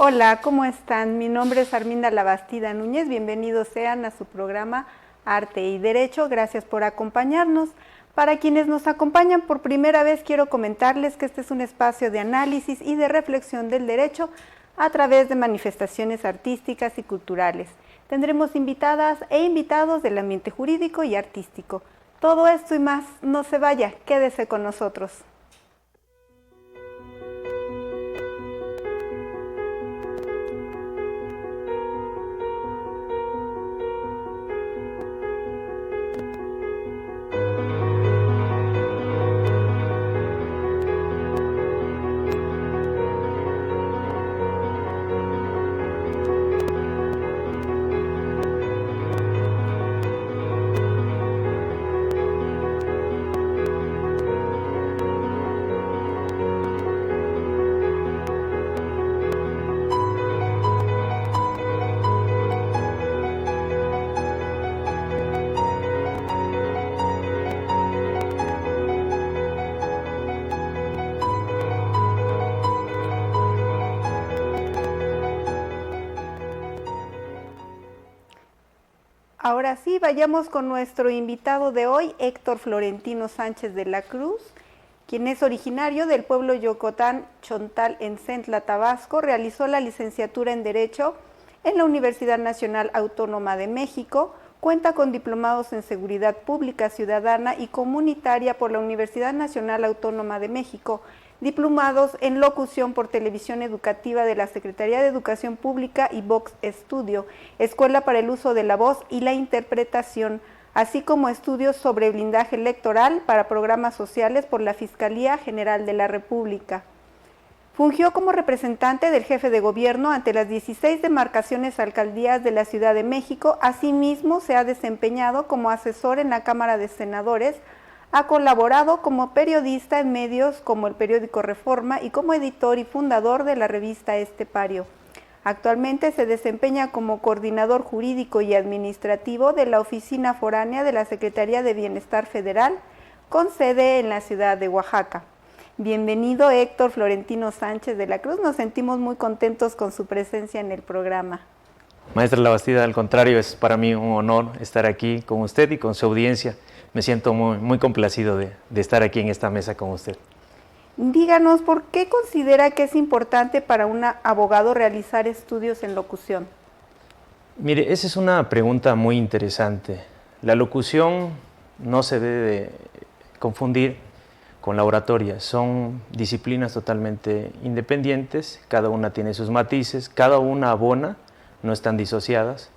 Hola, ¿cómo están? Mi nombre es Arminda Labastida Núñez. Bienvenidos sean a su programa Arte y Derecho. Gracias por acompañarnos. Para quienes nos acompañan por primera vez, quiero comentarles que este es un espacio de análisis y de reflexión del derecho a través de manifestaciones artísticas y culturales. Tendremos invitadas e invitados del ambiente jurídico y artístico. Todo esto y más, no se vaya, quédese con nosotros. Ahora sí, vayamos con nuestro invitado de hoy, Héctor Florentino Sánchez de la Cruz, quien es originario del pueblo Yocotán, Chontal, en Centla, Tabasco. Realizó la licenciatura en Derecho en la Universidad Nacional Autónoma de México. Cuenta con diplomados en Seguridad Pública Ciudadana y Comunitaria por la Universidad Nacional Autónoma de México, diplomados en Locución por Televisión Educativa de la Secretaría de Educación Pública y Vox Studio, Escuela para el Uso de la Voz y la Interpretación, así como estudios sobre blindaje electoral para programas sociales por la Fiscalía General de la República. Fungió como representante del jefe de gobierno ante las 16 demarcaciones alcaldías de la Ciudad de México. Asimismo, se ha desempeñado como asesor en la Cámara de Senadores. Ha colaborado como periodista en medios como el periódico Reforma y como editor y fundador de la revista Estepario. Actualmente se desempeña como coordinador jurídico y administrativo de la Oficina Foránea de la Secretaría de Bienestar Federal, con sede en la ciudad de Oaxaca. Bienvenido, Héctor Florentino Sánchez de la Cruz. Nos sentimos muy contentos con su presencia en el programa. Maestra Labastida, al contrario, es para mí un honor estar aquí con usted y con su audiencia. Me siento muy complacido de estar aquí en esta mesa con usted. Díganos, ¿por qué considera que es importante para un abogado realizar estudios en locución? Mire, esa es una pregunta muy interesante. La locución no se debe de confundir con la oratoria. Son disciplinas totalmente independientes, cada una tiene sus matices, cada una abona, no están disociadas,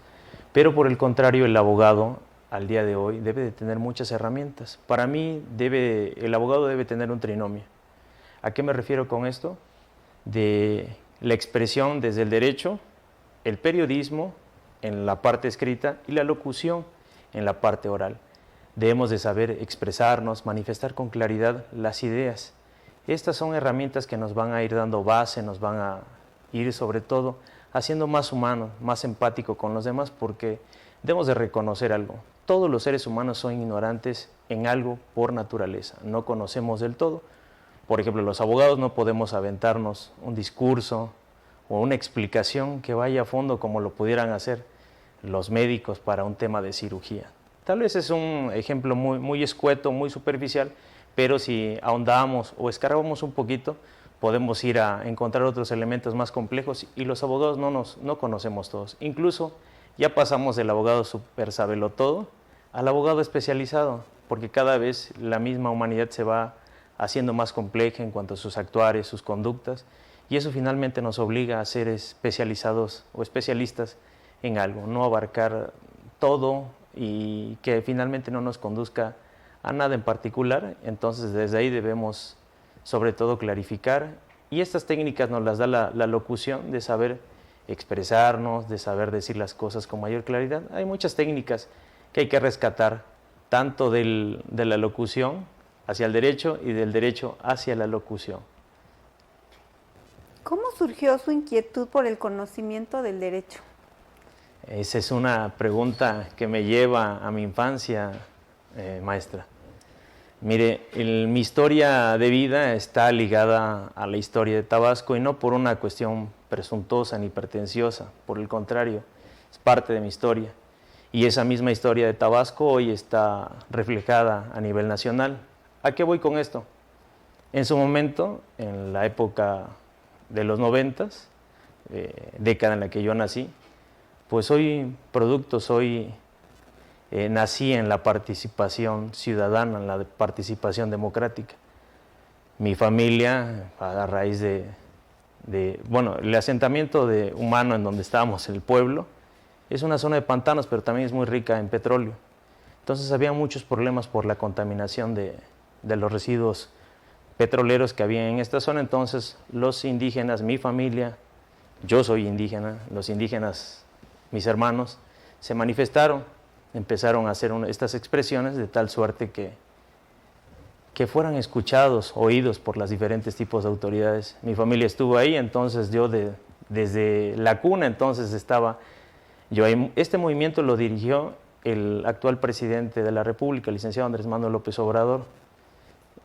pero por el contrario, el abogado al día de hoy debe de tener muchas herramientas. Para mí, el abogado debe tener un trinomio. ¿A qué me refiero con esto? De la expresión desde el derecho, el periodismo en la parte escrita y la locución en la parte oral. Debemos de saber expresarnos, manifestar con claridad las ideas. Estas son herramientas que nos van a ir dando base, nos van a ir sobre todo haciendo más humano, más empático con los demás, porque debemos de reconocer algo. Todos los seres humanos son ignorantes en algo por naturaleza, no conocemos del todo. Por ejemplo, los abogados no podemos aventarnos un discurso o una explicación que vaya a fondo como lo pudieran hacer los médicos para un tema de cirugía. Tal vez es un ejemplo muy escueto, muy superficial, pero si ahondamos o escarbamos un poquito, podemos ir a encontrar otros elementos más complejos y los abogados no conocemos todos. Incluso ya pasamos del abogado super sabelotodo al abogado especializado, porque cada vez la misma humanidad se va haciendo más compleja en cuanto a sus actuares, sus conductas, y eso finalmente nos obliga a ser especializados o especialistas en algo, no abarcar todo y que finalmente no nos conduzca a nada en particular. Entonces desde ahí debemos sobre todo clarificar, y estas técnicas nos las da la locución, de saber expresarnos, de saber decir las cosas con mayor claridad. Hay muchas técnicas que hay que rescatar, tanto de la locución hacia el derecho y del derecho hacia la locución. ¿Cómo surgió su inquietud por el conocimiento del derecho? Esa es una pregunta que me lleva a mi infancia, maestra. Mire, mi historia de vida está ligada a la historia de Tabasco y no por una cuestión presuntuosa ni pretenciosa, por el contrario, es parte de mi historia. Y esa misma historia de Tabasco hoy está reflejada a nivel nacional. ¿A qué voy con esto? En su momento, en la época de los 90s, década en la que yo nací, pues nací en la participación ciudadana, en la participación democrática. Mi familia, a raíz bueno, el asentamiento humano en donde estábamos, el pueblo, es una zona de pantanos, pero también es muy rica en petróleo. Entonces había muchos problemas por la contaminación de los residuos petroleros que había en esta zona. Entonces los indígenas, mi familia, yo soy indígena, los indígenas, mis hermanos, se manifestaron, empezaron a hacer estas expresiones de tal suerte que fueran escuchados, oídos por las diferentes tipos de autoridades. Mi familia estuvo ahí, entonces yo desde la cuna entonces estaba yo ahí. Este movimiento lo dirigió el actual presidente de la República, el licenciado Andrés Manuel López Obrador.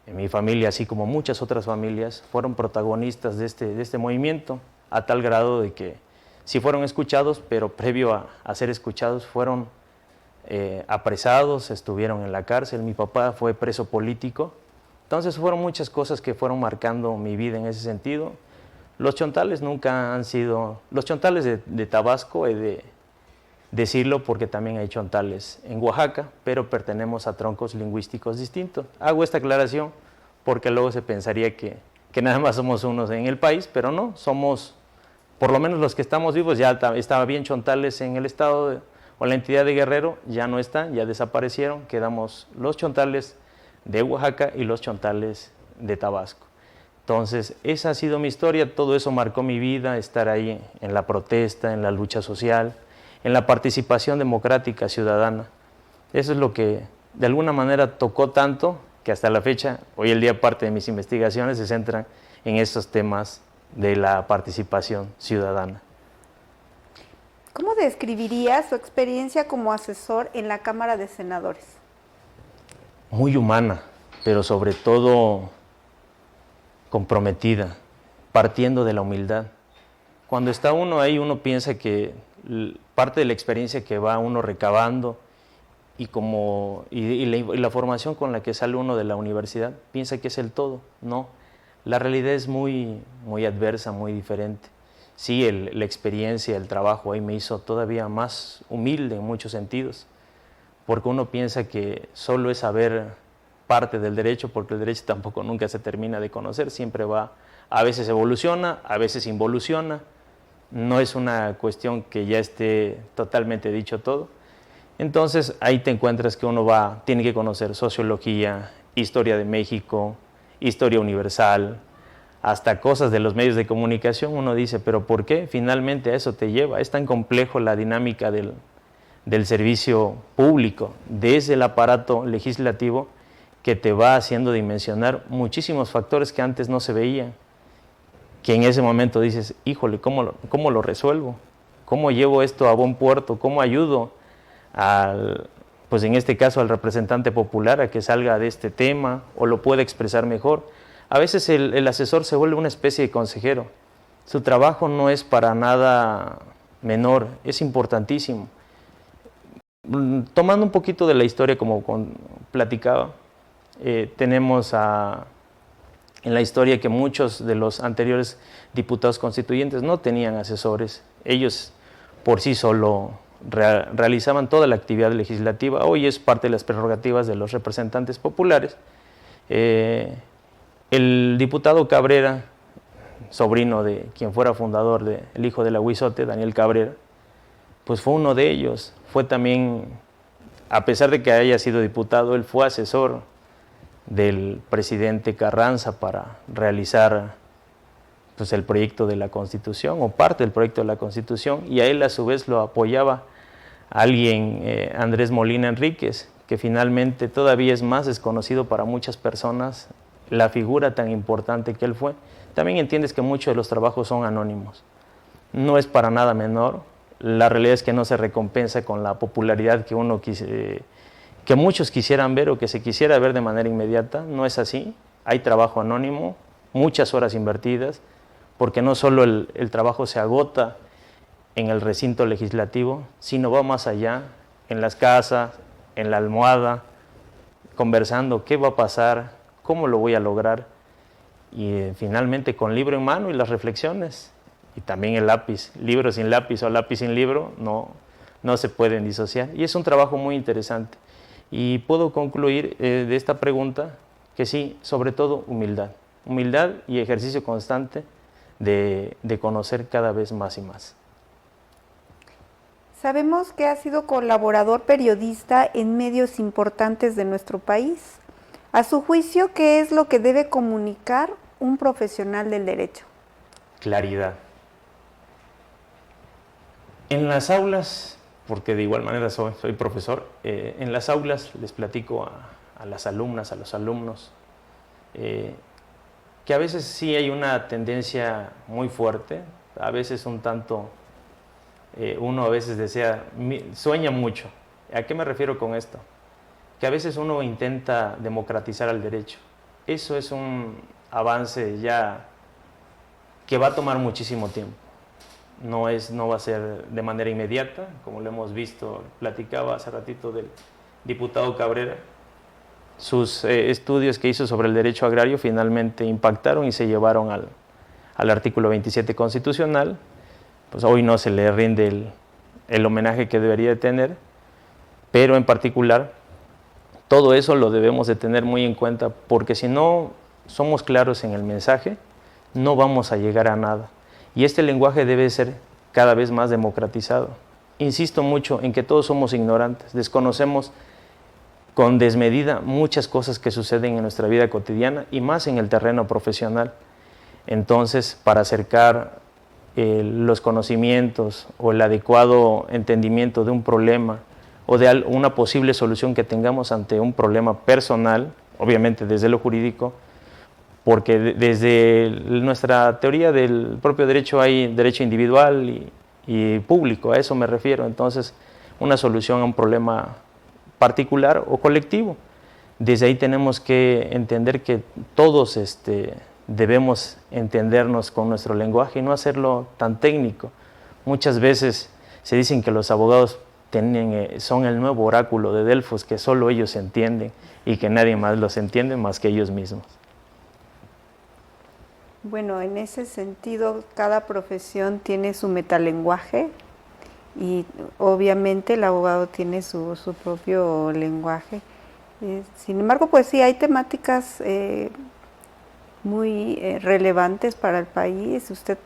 Mi familia, así como muchas otras familias, fueron protagonistas de este movimiento, a tal grado de que sí fueron escuchados, pero previo a ser escuchados fueron apresados, estuvieron en la cárcel. Mi papá fue preso político. Entonces fueron muchas cosas que fueron marcando mi vida en ese sentido. Los chontales nunca han sido, los chontales de Tabasco, he de decirlo porque también hay chontales en Oaxaca, pero pertenecemos a troncos lingüísticos distintos. Hago esta aclaración porque luego se pensaría que nada más somos unos en el país, pero no, somos, por lo menos los que estamos vivos. Ya estaba bien chontales en el estado o la entidad de Guerrero, ya no están, ya desaparecieron, quedamos los chontales de Oaxaca y los chontales de Tabasco. Entonces, esa ha sido mi historia, todo eso marcó mi vida, estar ahí en la protesta, en la lucha social, en la participación democrática ciudadana. Eso es lo que de alguna manera tocó tanto que hasta la fecha, hoy el día, parte de mis investigaciones se centran en estos temas de la participación ciudadana. ¿Cómo describiría su experiencia como asesor en la Cámara de Senadores? Muy humana, pero sobre todo comprometida, partiendo de la humildad. Cuando está uno ahí, uno piensa que parte de la experiencia que va uno recabando y la formación con la que sale uno de la universidad, piensa que es el todo. No, la realidad es muy, muy adversa, muy diferente. Sí, la experiencia, el trabajo ahí me hizo todavía más humilde en muchos sentidos, porque uno piensa que solo es saber parte del derecho, porque el derecho tampoco nunca se termina de conocer, siempre va, a veces evoluciona, a veces involuciona. No es una cuestión que ya esté totalmente dicho todo. Entonces ahí te encuentras que uno tiene que conocer sociología, historia de México, historia universal, hasta cosas de los medios de comunicación. Uno dice, pero ¿por qué finalmente a eso te lleva? Es tan complejo la dinámica del servicio público, desde el aparato legislativo, que te va haciendo dimensionar muchísimos factores que antes no se veían, que en ese momento dices, híjole, ¿cómo lo resuelvo? ¿Cómo llevo esto a buen puerto? ¿Cómo ayudo pues en este caso al representante popular a que salga de este tema o lo pueda expresar mejor? A veces el asesor se vuelve una especie de consejero. Su trabajo no es para nada menor, es importantísimo. Tomando un poquito de la historia como platicaba, tenemos en la historia que muchos de los anteriores diputados constituyentes no tenían asesores. Ellos por sí solo realizaban toda la actividad legislativa. Hoy es parte de las prerrogativas de los representantes populares. El diputado Cabrera, sobrino de quien fuera fundador el hijo del Aguizote, Daniel Cabrera, pues fue uno de ellos. Fue también, a pesar de que haya sido diputado, él fue asesor del presidente Carranza para realizar pues, el proyecto de la Constitución o parte del proyecto de la Constitución, y a él a su vez lo apoyaba alguien, Andrés Molina Enríquez, que finalmente todavía es más desconocido para muchas personas la figura tan importante que él fue. También entiendes que muchos de los trabajos son anónimos. No es para nada menor. La realidad es que no se recompensa con la popularidad que que muchos quisieran ver o que se quisiera ver de manera inmediata. No es así. Hay trabajo anónimo, muchas horas invertidas, porque no solo el trabajo se agota en el recinto legislativo, sino va más allá, en las casas, en la almohada, conversando qué va a pasar, cómo lo voy a lograr, y finalmente con libro en mano y las reflexiones, y también el lápiz. Libro sin lápiz o lápiz sin libro no se pueden disociar, y es un trabajo muy interesante. Y puedo concluir de esta pregunta que sí, sobre todo humildad y ejercicio constante de conocer cada vez más y más. Sabemos que ha sido colaborador periodista en medios importantes de nuestro país. A su juicio, ¿qué es lo que debe comunicar un profesional del derecho? Claridad. En las aulas, porque de igual manera soy profesor, en las aulas les platico a las alumnas, a los alumnos, que a veces sí hay una tendencia muy fuerte, a veces un tanto... uno a veces sueña mucho. ¿A qué me refiero con esto? Que a veces uno intenta democratizar el derecho. Eso es un avance ya que va a tomar muchísimo tiempo. No va a ser de manera inmediata, como lo hemos visto, platicaba hace ratito del diputado Cabrera. Sus estudios que hizo sobre el derecho agrario finalmente impactaron y se llevaron al artículo 27 constitucional. Pues hoy no se le rinde el homenaje que debería de tener, pero en particular todo eso lo debemos de tener muy en cuenta, porque si no somos claros en el mensaje, no vamos a llegar a nada. Y este lenguaje debe ser cada vez más democratizado. Insisto mucho en que todos somos ignorantes, desconocemos con desmedida muchas cosas que suceden en nuestra vida cotidiana y más en el terreno profesional. Entonces, para acercar los conocimientos o el adecuado entendimiento de un problema o de una posible solución que tengamos ante un problema personal, obviamente desde lo jurídico, porque desde nuestra teoría del propio derecho hay derecho individual y público, a eso me refiero. Entonces, una solución a un problema particular o colectivo. Desde ahí tenemos que entender que todos debemos entendernos con nuestro lenguaje y no hacerlo tan técnico. Muchas veces se dicen que los abogados son el nuevo oráculo de Delfos, que solo ellos entienden y que nadie más los entiende más que ellos mismos. Bueno, en ese sentido, cada profesión tiene su metalenguaje y obviamente el abogado tiene su propio lenguaje. Sin embargo, pues sí, hay temáticas muy relevantes para el país. Usted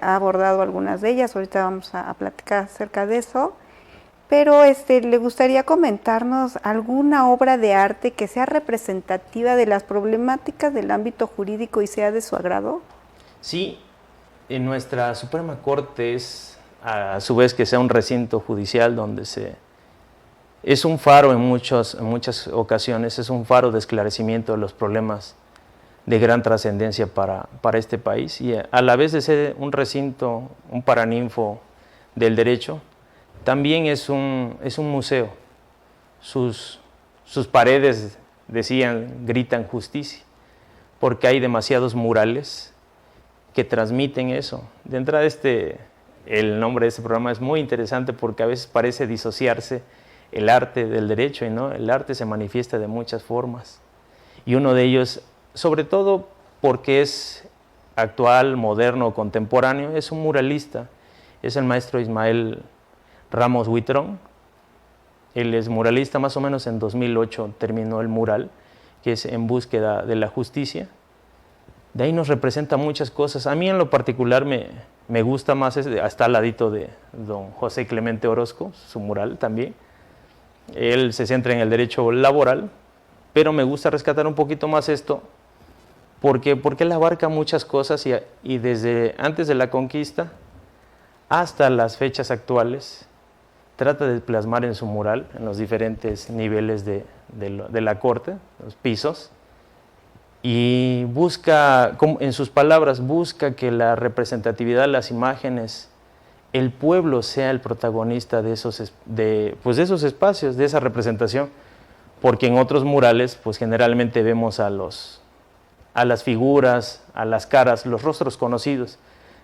ha abordado algunas de ellas, ahorita vamos a platicar acerca de eso, pero ¿le gustaría comentarnos alguna obra de arte que sea representativa de las problemáticas del ámbito jurídico y sea de su agrado? Sí, en nuestra Suprema Corte es a su vez que sea un recinto judicial donde es un faro en muchas ocasiones, es un faro de esclarecimiento de los problemas de gran trascendencia para este país, y a la vez de ser un recinto, un paraninfo del derecho, también es un museo. Sus paredes gritan justicia, porque hay demasiados murales que transmiten eso. De entrada el nombre de este programa es muy interesante porque a veces parece disociarse el arte del derecho, y no, el arte se manifiesta de muchas formas, y uno de ellos, sobre todo porque es actual, moderno, contemporáneo, es un muralista, es el maestro Ismael Ramos Huitrón. Él es muralista, más o menos en 2008 terminó el mural, que es En búsqueda de la justicia. De ahí nos representa muchas cosas. A mí en lo particular me gusta más, está al ladito de don José Clemente Orozco, su mural también. Él se centra en el derecho laboral, pero me gusta rescatar un poquito más esto, porque él abarca muchas cosas y desde antes de la conquista hasta las fechas actuales trata de plasmar en su mural, en los diferentes niveles de la corte, los pisos, y busca, en sus palabras, busca que la representatividad de las imágenes, el pueblo sea el protagonista de esos espacios, de esa representación, porque en otros murales pues generalmente vemos a las figuras, a las caras, los rostros conocidos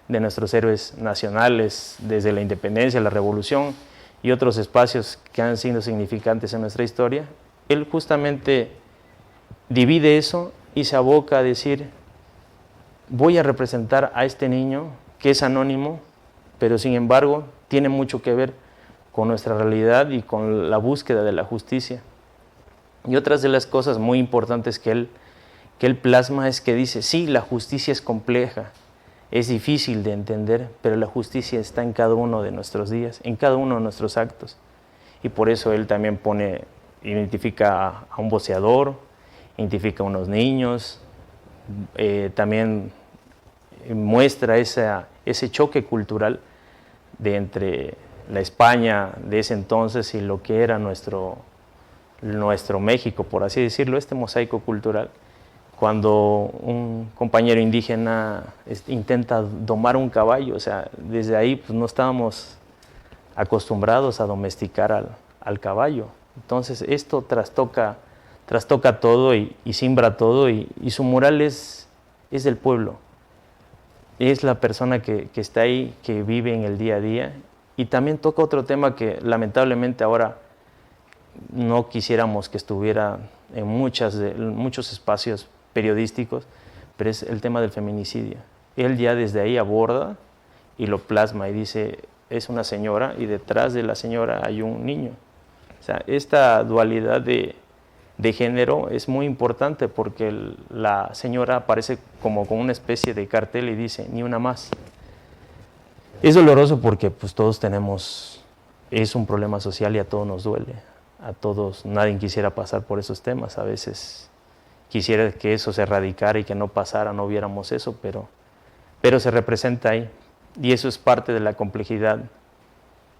de nuestros héroes nacionales desde la independencia, la revolución y otros espacios que han sido significantes en nuestra historia. Él justamente divide eso y se aboca a decir, voy a representar a este niño que es anónimo, pero sin embargo tiene mucho que ver con nuestra realidad y con la búsqueda de la justicia. Y otras de las cosas muy importantes que él plasma es que dice, sí, la justicia es compleja, es difícil de entender, pero la justicia está en cada uno de nuestros días, en cada uno de nuestros actos. Y por eso él también identifica a un boxeador, identifica a unos niños, también muestra ese choque cultural de entre la España de ese entonces y lo que era nuestro México, por así decirlo, este mosaico cultural. Cuando un compañero indígena intenta domar un caballo, o sea, desde ahí pues, no estábamos acostumbrados a domesticar al caballo. Entonces esto trastoca todo y simbra todo, y su mural es del pueblo. Es la persona que está ahí, que vive en el día a día, y también toca otro tema que lamentablemente ahora no quisiéramos que estuviera en muchos espacios periodísticos, pero es el tema del feminicidio. Él ya desde ahí aborda y lo plasma y dice, es una señora y detrás de la señora hay un niño. O sea, esta dualidad de género es muy importante porque la señora aparece como con una especie de cartel y dice, ni una más. Es doloroso porque pues todos es un problema social y a todos nos duele. A todos, nadie quisiera pasar por esos temas. A veces quisiera que eso se erradicara y que no pasara, no viéramos eso, pero se representa ahí. Y eso es parte de la complejidad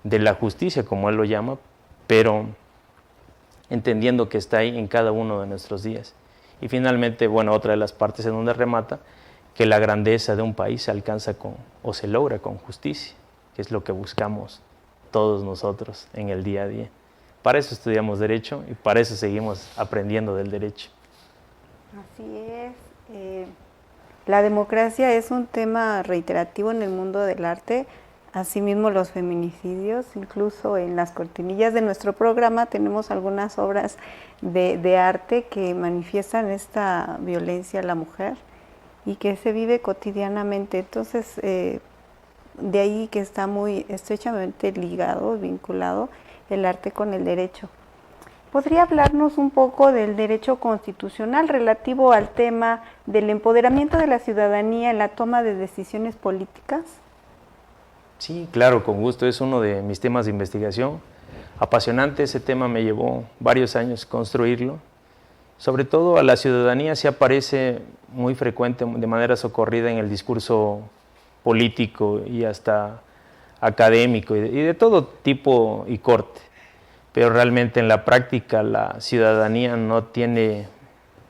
de la justicia, como él lo llama, pero entendiendo que está ahí en cada uno de nuestros días. Y finalmente, bueno, otra de las partes en donde remata, que la grandeza de un país se alcanza o se logra con justicia, que es lo que buscamos todos nosotros en el día a día. Para eso estudiamos Derecho y para eso seguimos aprendiendo del derecho. Así es. La democracia es un tema reiterativo en el mundo del arte, asimismo los feminicidios. Incluso en las cortinillas de nuestro programa tenemos algunas obras de arte que manifiestan esta violencia a la mujer y que se vive cotidianamente. Entonces, de ahí que está muy estrechamente ligado, vinculado el arte con el derecho. ¿Podría hablarnos un poco del derecho constitucional relativo al tema del empoderamiento de la ciudadanía en la toma de decisiones políticas? Sí, claro, con gusto. Es uno de mis temas de investigación. Apasionante, ese tema me llevó varios años construirlo. Sobre todo a la ciudadanía se aparece muy frecuente, de manera socorrida en el discurso político y hasta académico y de todo tipo y corte. Pero realmente en la práctica la ciudadanía no tiene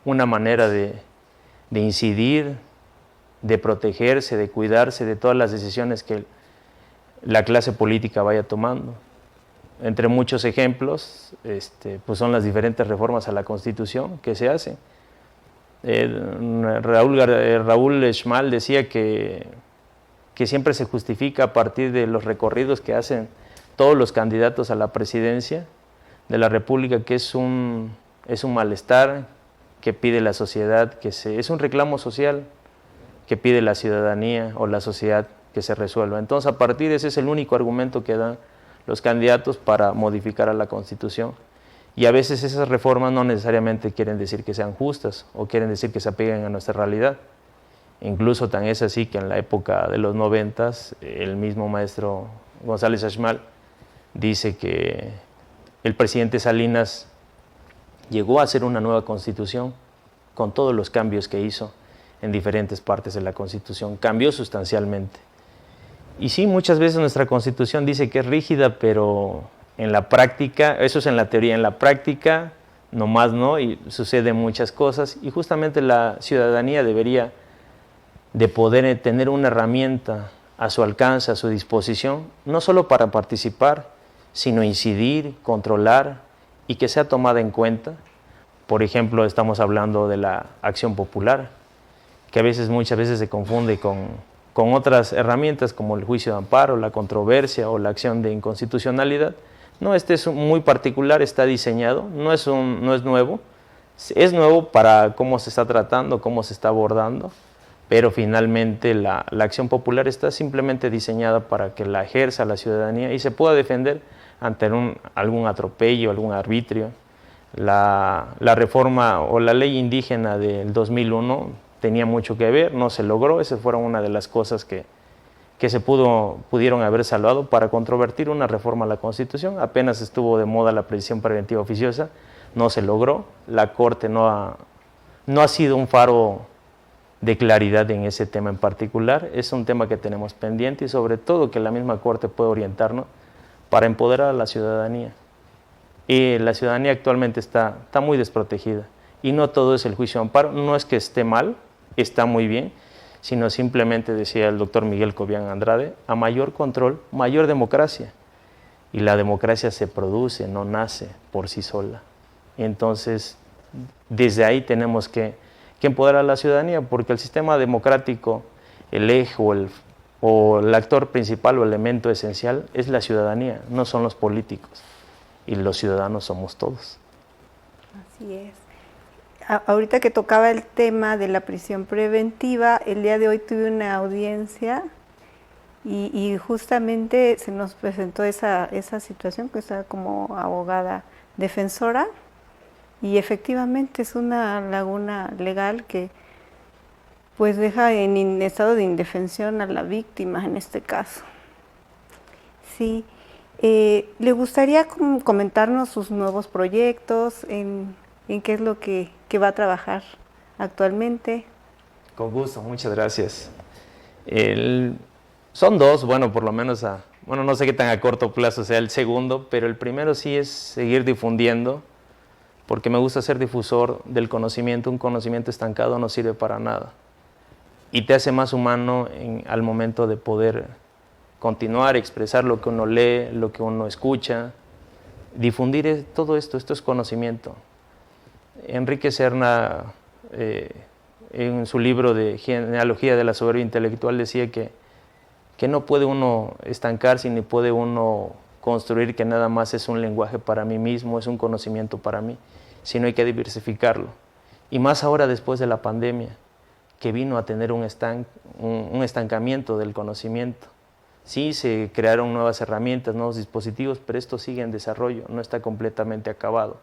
una manera de incidir, de protegerse, de cuidarse de todas las decisiones que la clase política vaya tomando. Entre muchos ejemplos, pues son las diferentes reformas a la Constitución que se hacen. Raúl Schmal decía que siempre se justifica a partir de los recorridos que hacen todos los candidatos a la presidencia de la República, que es un malestar que pide la sociedad, es un reclamo social que pide la ciudadanía o la sociedad que se resuelva. Entonces, a partir de ese es el único argumento que dan los candidatos para modificar a la Constitución. Y a veces esas reformas no necesariamente quieren decir que sean justas o quieren decir que se apeguen a nuestra realidad. Incluso tan es así que en la época de los 90s, el mismo maestro González Ashmal dice que el presidente Salinas llegó a hacer una nueva Constitución con todos los cambios que hizo en diferentes partes de la Constitución. Cambió sustancialmente. Y sí, muchas veces nuestra Constitución dice que es rígida, pero en la práctica, eso es en la teoría, en la práctica nomás no, y suceden muchas cosas, y justamente la ciudadanía debería de poder tener una herramienta a su alcance, a su disposición, no solo para participar, sino incidir, controlar y que sea tomada en cuenta Por ejemplo, estamos hablando de la acción popular, que muchas veces se confunde con otras herramientas como el juicio de amparo, la controversia o la acción de inconstitucionalidad. No, este es muy particular, está diseñado, no es nuevo, es nuevo para cómo se está tratando, cómo se está abordando, pero finalmente la acción popular está simplemente diseñada para que la ejerza la ciudadanía y se pueda defender ante algún atropello, algún arbitrio. La reforma o la ley indígena del 2001 tenía mucho que ver, no se logró, esas fueron una de las cosas que se pudieron haber salvado para controvertir una reforma a la Constitución. Apenas estuvo de moda la prisión preventiva oficiosa, no se logró, la Corte no ha sido un faro de claridad en ese tema en particular, es un tema que tenemos pendiente y sobre todo que la misma Corte puede orientarnos para empoderar a la ciudadanía. Y la ciudadanía actualmente está muy desprotegida y no todo es el juicio de amparo, no es que esté mal, está muy bien, sino simplemente, decía el doctor Miguel Cobian Andrade, a mayor control, mayor democracia. Y la democracia se produce, no nace por sí sola. Entonces, desde ahí tenemos que empoderar a la ciudadanía, porque el sistema democrático, el eje o el actor principal o elemento esencial es la ciudadanía, no son los políticos. Y los ciudadanos somos todos. Así es. Ahorita que tocaba el tema de la prisión preventiva, el día de hoy tuve una audiencia y justamente se nos presentó esa situación, que estaba como abogada defensora, y efectivamente es una laguna legal que pues deja en estado de indefensión a la víctima en este caso. Sí. ¿Le gustaría comentarnos sus nuevos proyectos, en qué es lo que va a trabajar actualmente? Con gusto, muchas gracias. Son dos, bueno, por lo menos no sé qué tan a corto plazo sea el segundo, pero el primero sí es seguir difundiendo, porque me gusta ser difusor del conocimiento. Un conocimiento estancado no sirve para nada y te hace más humano al momento de poder continuar, expresar lo que uno lee, lo que uno escucha, difundir todo esto es conocimiento. Enrique Serna, en su libro de Genealogía de la Soberbia Intelectual, decía que no puede uno estancarse ni puede uno construir que nada más es un lenguaje para mí mismo, es un conocimiento para mí, sino hay que diversificarlo. Y más ahora después de la pandemia, que vino a tener un estancamiento del conocimiento. Sí, se crearon nuevas herramientas, nuevos dispositivos, pero esto sigue en desarrollo, no está completamente acabado.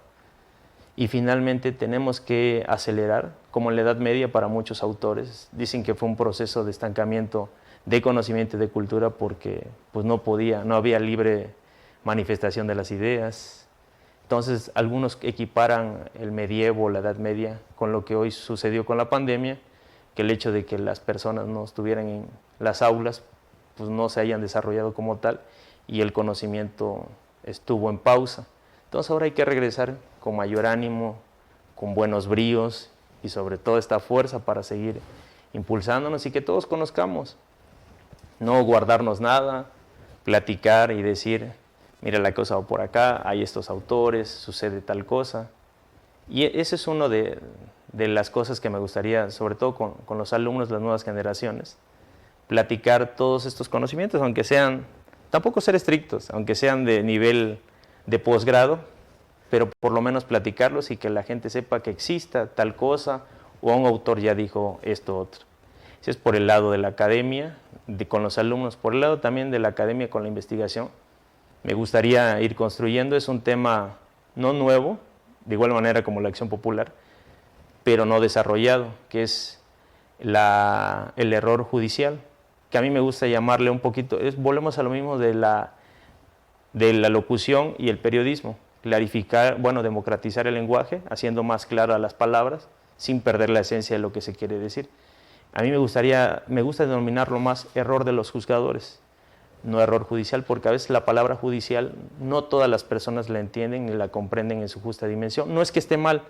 Y finalmente tenemos que acelerar, como en la Edad Media para muchos autores. Dicen que fue un proceso de estancamiento de conocimiento y de cultura porque pues no había libre manifestación de las ideas. Entonces algunos equiparan el medievo, la Edad Media, con lo que hoy sucedió con la pandemia, que el hecho de que las personas no estuvieran en las aulas, pues no se hayan desarrollado como tal y el conocimiento estuvo en pausa. Entonces ahora hay que regresar con mayor ánimo, con buenos bríos y sobre todo esta fuerza para seguir impulsándonos y que todos conozcamos. No guardarnos nada, platicar y decir, mira, la cosa va por acá, hay estos autores, sucede tal cosa. Y ese es uno de las cosas que me gustaría, sobre todo con los alumnos de las nuevas generaciones, platicar todos estos conocimientos, aunque sean, tampoco ser estrictos, aunque sean de nivel de posgrado, pero por lo menos platicarlos y que la gente sepa que exista tal cosa o un autor ya dijo esto otro. Ese es por el lado de la academia, con los alumnos, por el lado también de la academia con la investigación. Me gustaría ir construyendo, es un tema no nuevo, de igual manera como la acción popular, pero no desarrollado, que es el error judicial, que a mí me gusta llamarle un poquito, volvemos a lo mismo de la locución y el periodismo, clarificar, democratizar el lenguaje, haciendo más claras las palabras, sin perder la esencia de lo que se quiere decir. A mí me gusta denominarlo más error de los juzgadores, no error judicial, porque a veces la palabra judicial no todas las personas la entienden ni la comprenden en su justa dimensión. No es que esté mal,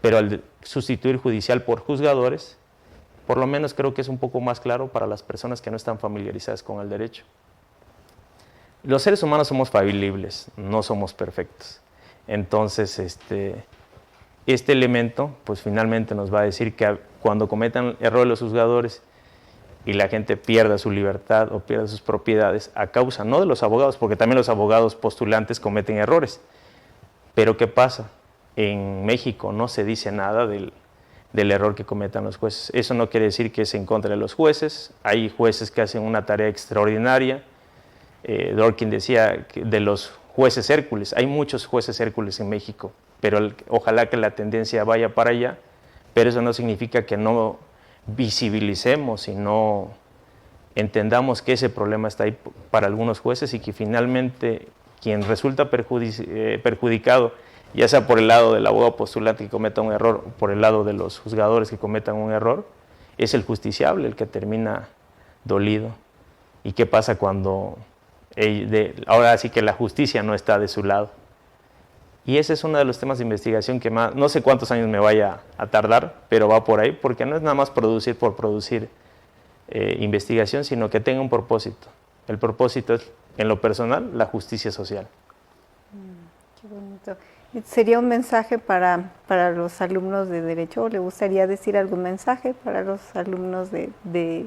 pero al sustituir judicial por juzgadores, por lo menos creo que es un poco más claro para las personas que no están familiarizadas con el derecho. Los seres humanos somos falibles, no somos perfectos. Entonces, este elemento pues finalmente nos va a decir que cuando cometan errores los juzgadores y la gente pierda su libertad o pierda sus propiedades a causa no de los abogados, porque también los abogados postulantes cometen errores, pero ¿qué pasa? En México no se dice nada del error que cometan los jueces. Eso no quiere decir que es en contra de los jueces. Hay jueces que hacen una tarea extraordinaria. Dworkin decía que de los jueces Hércules, hay muchos jueces Hércules en México, pero ojalá que la tendencia vaya para allá, pero eso no significa que no visibilicemos y no entendamos que ese problema está ahí para algunos jueces y que finalmente quien resulta perjudicado, ya sea por el lado del abogado postulante que cometa un error o por el lado de los juzgadores que cometan un error, es el justiciable el que termina dolido. ¿Y qué pasa cuando ahora sí que la justicia no está de su lado? Y ese es uno de los temas de investigación que más, no sé cuántos años me vaya a tardar, pero va por ahí, porque no es nada más producir por producir investigación, sino que tenga un propósito. El propósito es, en lo personal, la justicia social. Qué bonito. ¿Sería un mensaje para los alumnos de Derecho? ¿O le gustaría decir algún mensaje para los alumnos de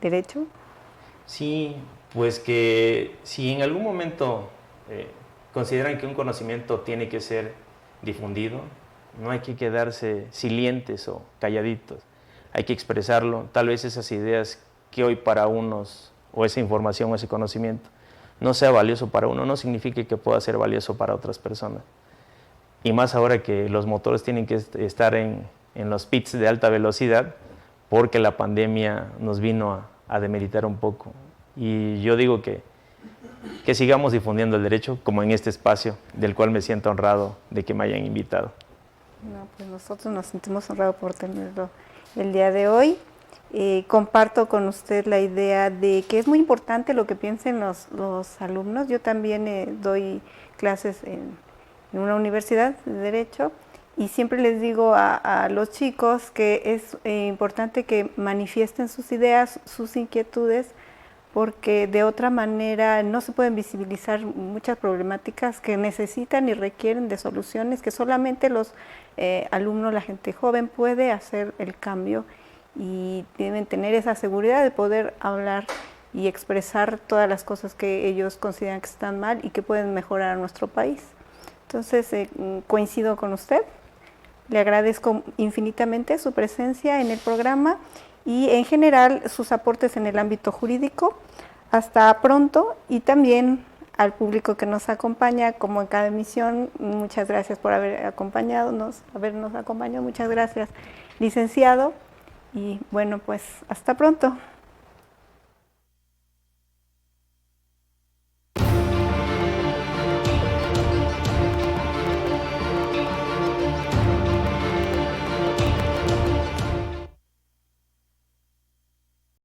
Derecho? Sí, pues que si en algún momento consideran que un conocimiento tiene que ser difundido, no hay que quedarse silentes o calladitos, hay que expresarlo. Tal vez esas ideas que hoy para unos, o esa información o ese conocimiento, no sea valioso para uno, no significa que pueda ser valioso para otras personas. Y más ahora que los motores tienen que estar en los pits de alta velocidad, porque la pandemia nos vino a demeritar un poco. Y yo digo que sigamos difundiendo el derecho, como en este espacio, del cual me siento honrado de que me hayan invitado. No, pues nosotros nos sentimos honrados por tenerlo el día de hoy. Comparto con usted la idea de que es muy importante lo que piensen los alumnos. Yo también doy clases en una universidad de Derecho y siempre les digo a los chicos que es importante que manifiesten sus ideas, sus inquietudes, porque de otra manera no se pueden visibilizar muchas problemáticas que necesitan y requieren de soluciones que solamente los alumnos, la gente joven puede hacer el cambio y deben tener esa seguridad de poder hablar y expresar todas las cosas que ellos consideran que están mal y que pueden mejorar a nuestro país. Entonces, coincido con usted, le agradezco infinitamente su presencia en el programa y en general sus aportes en el ámbito jurídico. Hasta pronto, y también al público que nos acompaña, como en cada emisión, muchas gracias por habernos acompañado, muchas gracias, licenciado, y bueno, pues hasta pronto.